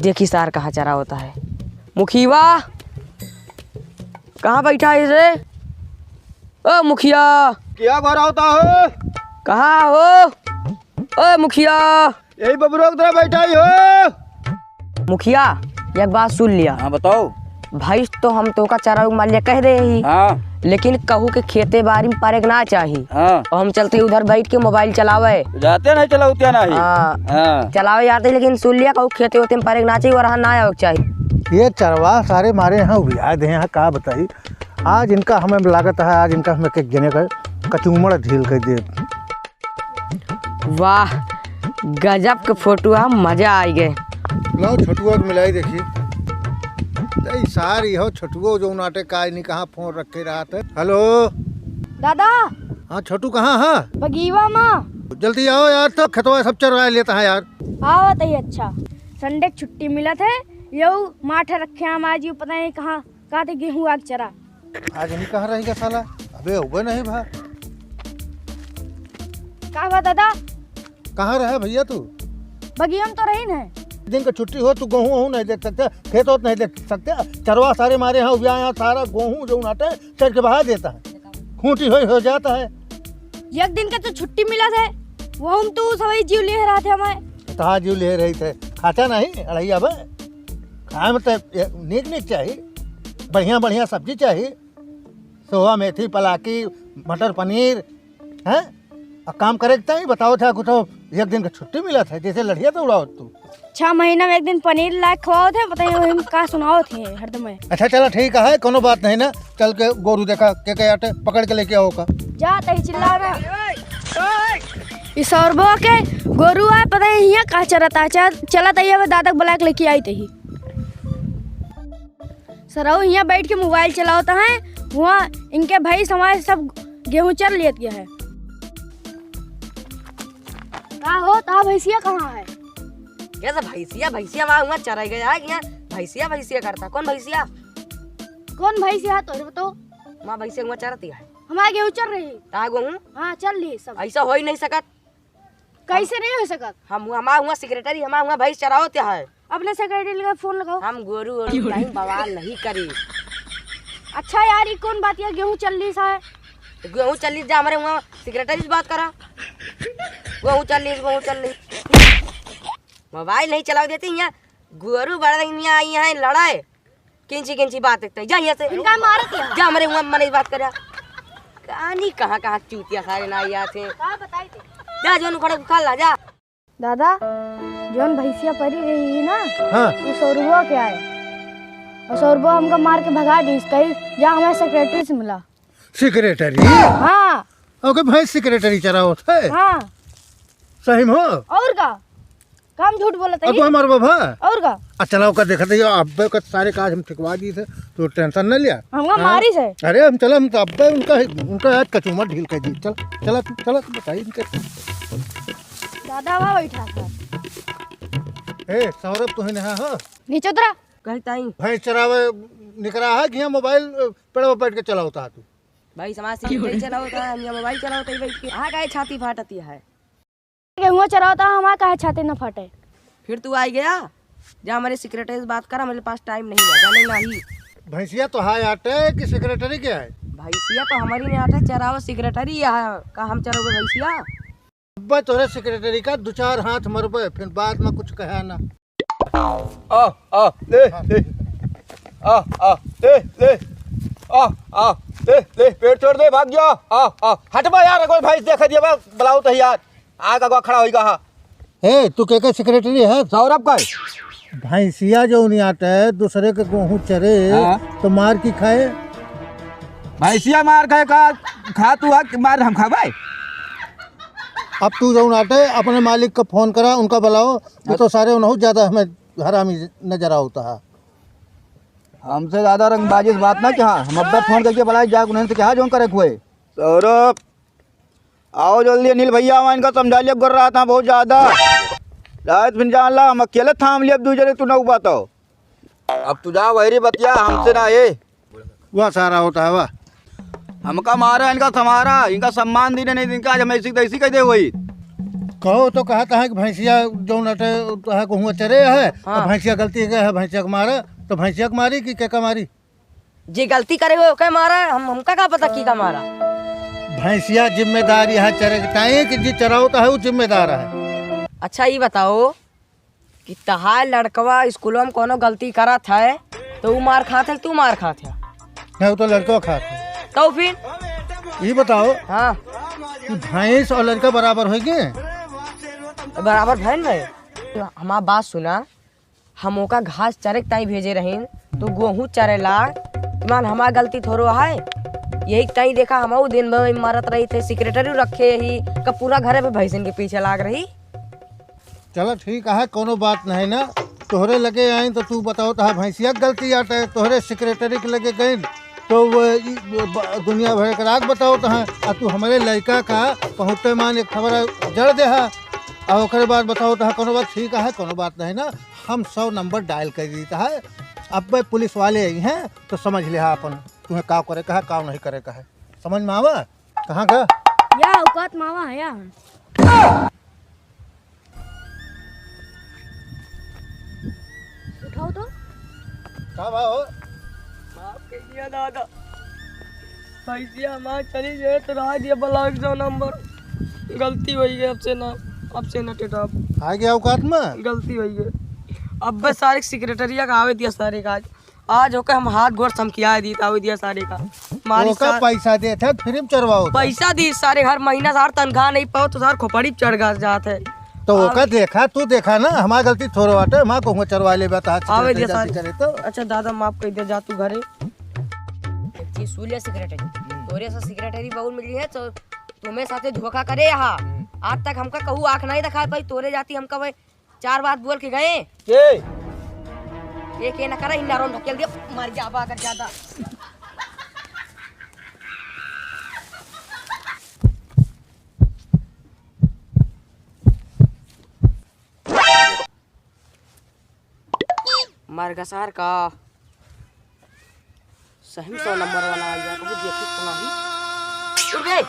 देखी सार कहाँ चरा होता है। मुखिया कहाँ बैठा है रे? ओ मुखिया क्या कर रहा होता है? कहाँ हो? ओ मुखिया यही बबरोग तरह बैठा ही हो। मुखिया एक बात सुन लिया। हाँ बताओ। भाई तो हम तो का चारा मान लिया कह दे ही। हाँ लेकिन कहू के खेते बारी में पारे ना चाहिए। हाँ और हम चलते उधर बैठ के मोबाइल चलावे जाते नहीं चलाते नहीं। हाँ चलावे जाते, लेकिन सुन लिया कहू खेते होते में पारे ना चाहिए और ना आवे चाहिए। ये चरवा सारे मारे यहाँ उबियाद हैं। यहाँ का बताई आज इनका हमें लागत है, आज इनका हमें एक जने का कचूमड़ ढील कर दे। वाह गजब के फोटो है, मजा आ गए। लो छोटुआ को मिलाई देखिए। सारी हो छोटुओ जो नाटे का नहीं कहाँ फोन रखे रहा था। हेलो दादा। हाँ छोटू कहाँ है? बगीवा माँ जल्दी आओ यार, तो खतवा सब चरवा लेता है यार। आओ तो अच्छा संडे की छुट्टी मिला थे। यो माठे रखे हम आज यू पता नहीं कहाँ थे गेहूँ आग चरा। आज नहीं कहाँ रहेगा साला? अबे होगा नहीं भा। कहा हुआ दादा? कहाँ रहे भैया तू? बगीवा में तो रही न। दिन का छुट्टी हो तू गेहूँ वहूँ नहीं देख सकते, खेत होत नहीं देख सकते। चरवा सारे मारे यहाँ उबिया यहाँ सारा गेहूँ जो नाटे चढ़ के बहा देता है, खूंटी हो जाता है। एक दिन का तो छुट्टी मिला थे, वो हम तो सभी जीव ले रहा थे हमें। कहाँ जीव ले रही थे? खाता नहीं अड़ैया बे खाए में तो नीक नीक चाहिए, बढ़िया बढ़िया सब्जी चाहिए, सोहा मेथी पलाकी मटर पनीर हैं। अब काम करेगा ही बताओ था कुछ। एक दिन का छुट्टी मिला था जैसे लड़िया तो उड़ाओ तू। 6 महीना में एक दिन पनीर लायक खवाओ थे, बताइए का सुनाओ थे हरदम। अच्छा चलो ठीक है, कोनो बात नहीं ना। चल के गोरू देखा के आटे पकड़ के लेके आओ का। जाते ही चिल्ला रहा इस और बो के गोरू आए पता नहीं यहाँ कहाँ चरता चला तैया वो दादा बुला के लेके आई थी। सराऊ यहाँ बैठ के मोबाइल चलाता है, वहाँ इनके भाई समाज सब गेहूँ चल लेती है। कहाँ हो ता भैंसिया कहाँ है? कैसे भैंसिया वहाँ चरा गया है। यहाँ भैंसिया करता कौन भैंसिया? कौन भैंसिया तो बताओ। माँ भैंसिया वहाँ चरती है। हमारे गेहूँ चल रही। गेहूँ हाँ चल रही सब। ऐसा हो ही नहीं सकत। कैसे नहीं हो सकत? हम हमारा सेक्रेटरी हमारा भैंस चराओ क्या है। अपने सेक्रेटरी का फोन लगाओ। हम गोरू और कहीं बवाल नहीं करी। अच्छा यार ये कौन बात है? गेहूँ चल रही सा है। गेहूँ चल रही जा हमारे वहाँ सेक्रेटरी से बात करा। गेहूँ चल रही मोबाइल नहीं चला देते यहाँ गोरू बड़ा यहाँ आई है लड़ाई किंची बात है जा यहाँ से इनका मारत है। जा हमारे वहाँ मने बात करा कहानी कहाँ चूतिया सारे ना आया थे। बताई थे जा जोन खड़े खा ला जा। दादा जोन भैंसिया परी रही है ना, हाँ वो सौरभा के आए और सौरभा हमका मार के भगा दी। कहीं जा हमें सेक्रेटरी से मिला। सेक्रेटरी? हाँ ओके भाई सेक्रेटरी चरा होता है। हाँ सही में हो? और का काम झूठ बोलते अब हमारे बाबा और का चलाओ कर देखते हो। अब का सारे काज हम ठिकवा दिए थे तो टेंशन न लिया। हमका मारी से। अरे हम चला हम तो अब उनका आज कचूमर ढील कर दी। चला तू बताइए इनके। दादा वहाँ बैठा था। ए सौरभ तू ही नहा हो नीचे उतरा। कहता ही भैंस चरावे निकरा है कि मोबाइल पेड़ बैठ के चला होता है तू? भाई समाज सेक्रेटरी चला होता है, हम मोबाइल चला होता है बैठ के। हाँ का छाती फाटती है। गेहूँ चराता हमारा कहा छाते न फटे। फिर तू आई गया जा हमारे सेक्रेटरी से बात करा। मेरे पास टाइम नहीं है जाने नहीं। भैंसिया तो हाय आटे कि सेक्रेटरी के है? भैंसिया तो हमारी नहीं आटा चराओ सेक्रेटरी है का हम चरोगे भैंसिया। अब तोरे सेक्रेटरी का 2-4 हाथ मरबे फिर बाद में कुछ कहे ना। ले पेट छोड़ दे भाग जा। हटवा यार कोई भैंस देख दिया बुलाओ तो यार आग अगवा खड़ा होगा। ए तू के सेक्रेटरी है? सौरभ का भैंसिया जो नहीं आता है दूसरे के गेहूँ चरे तो मार की खाए। भैंसिया मार खाए खा तू मार हम खा भाई। अब तू जो आटे अपने मालिक को फोन करा उनका बुलाओ। ये तो सारे बहुत ज्यादा हमें हरामी नजर आता है। हमसे ज्यादा रंगबाजी बात ना क्या हम अब फोन करके बुलाए जा उन्हें तो क्या जो करे हुए। सौरभ आओ जल्दी अनिल भैया मैं इनका समझा लिया कर रहा था बहुत ज्यादा रात फिर जान ला हम अकेले थाम लिया दूसरे तू ना बताओ। अब तू जा वही बतिया हमसे ना ये वह सारा होता है। वह हमका मारा इनका समारा इनका सम्मान देने नहीं इनका आज हम ऐसी तैसी कह दे वही कहो तो कहता है कि भैंसिया जो नटे है कहूँ चरे है हाँ। तो भैंसिया गलती के है भैंसिया को मारा तो भैंसिया को मारी कि क्या मारी? जी गलती करे हो क्या मारा है? हमका क्या पता की का मारा। भैंसिया जिम्मेदारी है चरे के टाइम कि जी चरावता है वो जिम्मेदार है। अच्छा ये बताओ कि तहार लड़कवा स्कूलों में कोनो गलती करा था तो वो मार खाते तू मार खाते नहीं वो तो लड़का खाते। तो फिर ये बताओ हाँ कि भैंस और लड़का बराबर होगी? बराबर बहन भाई हमार बात सुना। हम ओका घास चरे ताई भेजे रहीन तो गेहूँ चरेला मान हमार गलती थोड़ो है। यही ताई देखा हम दिन भर मारत रही थे सेक्रेटरी रखे ही का पूरा घर पे भैंसन के पीछे लाग रही। चलो ठीक है कोनो बात नहीं ना तोहरे लगे आई तो तू बताओ तो भैंसिया की गलती आते है तोहरे सेक्रेटरी के लगे गई तो वो दुनिया भर के राग बताओ तो और तू हमारे लड़का का पहुँचते मान एक खबर जड़ दे है और ओकरे बाद बताओ तो कोनो बात ठीक है कोनो बात नहीं ना। हम 100 नंबर डायल कर देता है अब पुलिस वाले आई हैं तो समझ लिया अपन तुम्हें का करे का है का नहीं करे का है समझ में आवा कहाँ का या औकात मावा है या उठाओ तो का भाव माफ कीजिए दादा भैंसिया हमार चली जाए तो रहा दिया ब्लॉक 100 नंबर गलती हुई है अब से न टेटा आ गया औकात में गलती हुई है। अब बस सारे सेक्रेटरिया का आवे दिया सारे का आज होकर हम हाथ गोर समकिया दी आवे दिया सारे का मारी ओका पैसा दे थे फ्री में चरवाओ तो। पैसा दी सारे हर महीना सार तनख्वाह नहीं पाओ तो सार खोपड़ी चढ़ गा जाते है। तो ओका देखा तू देखा ना हमारी गलती थोड़ा बाटे माँ को चरवा ले बता आवे दिया जाती सारे करे तो अच्छा दादा माफ कर दे जा तू घरे जी सुन ले सेक्रेटरी तोरे से सेक्रेटरी बहु मिली है तो तुम्हें साथे धोखा करे यहाँ आज तक हमका कहू आँख नहीं दिखा पाई तोरे जाती हमका भाई 4 बात बोल के गए एक न करा हिंडा रोन धकेल दिया मर जा अगर ज्यादा मरगसार का सही 100 नंबर वाला आ गया कभी देखी तो नहीं उठ गए